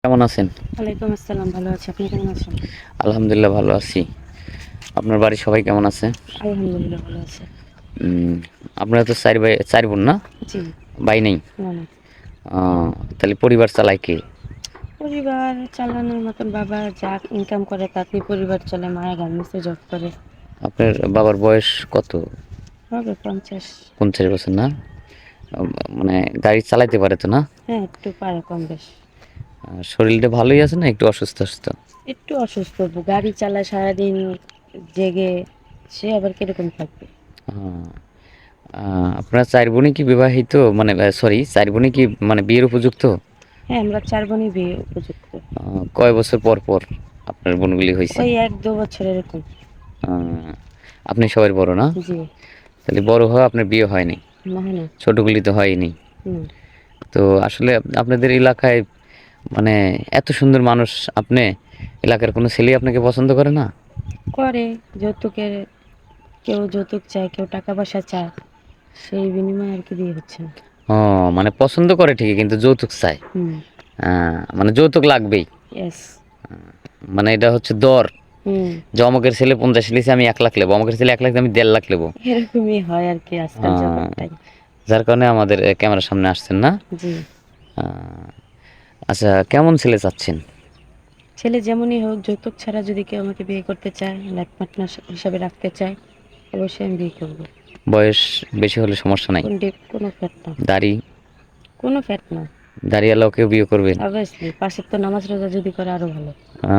কেমন আছেন? ওয়ালাইকুম আসসালাম। ভালো আছি। আপনি কেমন আছেন? আলহামদুলিল্লাহ ভালো আছি। আপনার বাড়ির সবাই কেমন আছে? আলহামদুলিল্লাহ ভালো আছে। উম আপনারা তো ৪ বোন না? জি, ভাই নেই? না, না। ও তাহলে পরিবার চালায় কে? পরিবার চালানোর মতন বাবা যা ইনকাম করে তাতেই পরিবার চলে। মায়ের গার্মেন্টসে জব করে। আপনার বাবার বয়স কত? হবে ৫০। ৫০ বছর না? মানে গাড়ি চালাইতে পারে তো না? হ্যাঁ, একটু পারে কম বেশ। শরীরটা ভালোই আছে না একটু অসুস্থ? একটু অসুস্থ। গাড়ি চালায় সারাদিন জেগে, সে আবার কিরকম থাকবে? আ আ আপনারা ৪ বোনই কি বিবাহিত? মানে সরি ৪ বোনই কি মানে বিয়ের উপযুক্ত? হ্যাঁ, আমরা ৪ বোনই বিয়ে উপযুক্ত। আ কয় বছর পর আপনার বোনগুলি হইছে? ওই ১-২ বছর এরকম। আ আপনি সবার বড় না? জি। তাহলে বড় হওয়া আপনার বিয়ে হয়নি? না, না, ছোটগুলি তো হয়নি। না। তো আসলে আপনাদের এলাকায় মানে এত সুন্দর মানুষ আপনি, এলাকার কোনো ছেলেই আপনাকে পছন্দ করে না? করে যৌতুকের, কেউ যৌতুক চায়, কেউ টাকা পয়সা চায়। সেই বিনিময়ে আরকি বিয়ে হচ্ছে না। ও মানে পছন্দ করে ঠিকই কিন্তু যৌতুক চায়। হুম, আ মানে যৌতুক লাগবেই। ইয়েস। মানে এটা হচ্ছে দর। হুম। যে অমুকের ছেলে ৫০ লিছে আমি ১,০০,০০০ লেবো। অমুকের ছেলে ১,০০,০০০ আমি ১,৫০,০০০ লেবো। এরকমই হয় আরকি আ আজকাল জগৎটাই। যার কারণে আমাদের ক্যামেরার সামনে আসছেন না? জি। আ আচ্ছা কেমন ছেলে চাচ্ছেন? ছেলে যেমনই হোক যৌতুক ছাড়া যদি কেউ আমাকে বিয়ে করতে চায়, লাইফ পার্টনার হিসাবে রাখতে চায়, অবশ্যই আমি বিয়ে করব। বয়স বেশি হলে সমস্যা নাই? কোনো ফ্যাট না। দাড়ি, কোনো ফ্যাট না। দাড়িওয়ালাকেও বিয়ে করবেন? অবভিয়াসলি ৫ ওয়াক্ত নামাজ রোজা যদি করে আরো ভালো। আ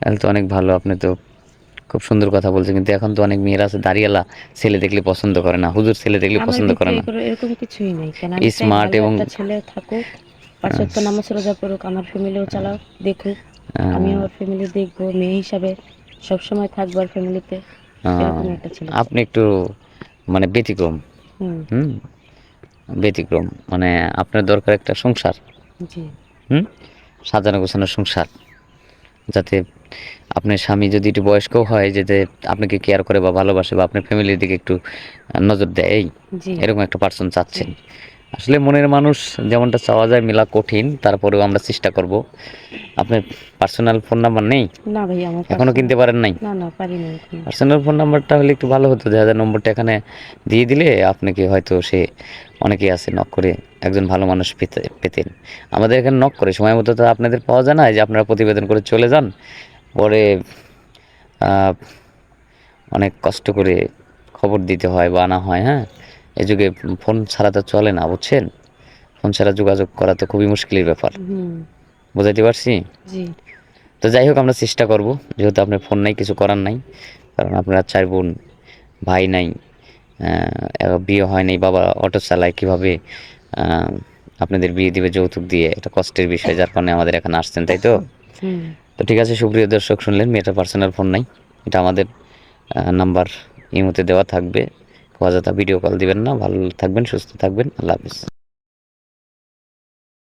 তাহলে তো অনেক ভালো। আপনি তো খুব সুন্দর কথা বলছেন। কিন্তু এখন তো অনেক মেয়েরা আছে দাড়িওয়ালা ছেলে দেখলে পছন্দ করে না। হুজুর ছেলে দেখলে আমার পছন্দ করে ভিতরে না। এরকম কিছুই নেই। কেন আমি চাই স্মার্ট ভালো এবং একটা ছেলে থাকুক, ৫ ওয়াক্ত নামাজ রোজা পড়ুক, আমার ফ্যামিলিও চালাক, দেখুক। আ আমিও ওর ফ্যামিলি দেখবো, মেয়ে হিসাবে সবসময় থাকবো ওর ফ্যামিলিতে। আ এরকমই একটা ছেলে চাই। আপনি একটু মানে ব্যতিক্রম। হুম, হুম? ব্যতিক্রম। মানে আপনার দরকার একটা সংসার। জি। হুম? সাজানো গোছানো সংসার। যাতে আপনার স্বামী যদি একটু বয়স্কও হয় যাতে আপনাকে কেয়ার করে বা ভালোবাসে বা আপনার ফ্যামিলির দিকে একটু নজর দেয় জি, এরকম একটা পার্সন জি। চাচ্ছেন। আসলে মনের মানুষ যেমনটা চাওয়া যায় মেলা কঠিন তারপরেও আমরা চেষ্টা করব। আপনার পার্সোনাল ফোন নাম্বার নেই? না ভাই আমার এখনো পার্সোনাল, কিনতে পারেন নাই? না, না পারি না এখনো। পার্সোনাল ফোন নাম্বারটা হলে একটু ভালো হতো। দেখা যায় নম্বরটা এখানে দিয়ে দিলে আপনাকে হয়তো সে অনেকেই আছে নক করে একজন ভালো মানুষ পেতেন। আমাদের এখানে নক করে সময় মতো তো আপনাদের পাওয়া যায় না। এই যে আপনারা প্রতিবেদন করে চলে যান। পরে আ অনেক কষ্ট করে খবর দিতে হয় বা আনা হয়, হ্যাঁ? এই যুগে ফোন ছাড়া তো চলে না, বুঝছেন? ফোন ছাড়া যোগাযোগ করা তো খুবই মুশকিলের ব্যাপার। হুম, বুঝাইতে পারছি? জি, তো যাই হোক আমরা চেষ্টা করব। যেহেতু আপনার ফোন নাই, কিছু করার নাই। কারণ আপনারা ৪ বোন, ভাই নাই, বিয়ে হয় নাই, বাবা অটো চালায়। কিভাবে আ আপনাদের বিয়ে দিবে যৌতুক দিয়ে? একটা কষ্টের বিষয়। যার কারণে আমাদের এখানে আসছেন, তাই তো? হুম। তো ঠিক আছে সুপ্রিয় দর্শক শুনলেন মেয়েটার পার্সোনাল ফোন নাই। এটা আমাদের নাম্বার ইমোতে দেওয়া থাকবে। অযথা ভিডিও কল দিবেন না। ভালো থাকবেন, সুস্থ থাকবেন। আল্লাহ হাফেজ।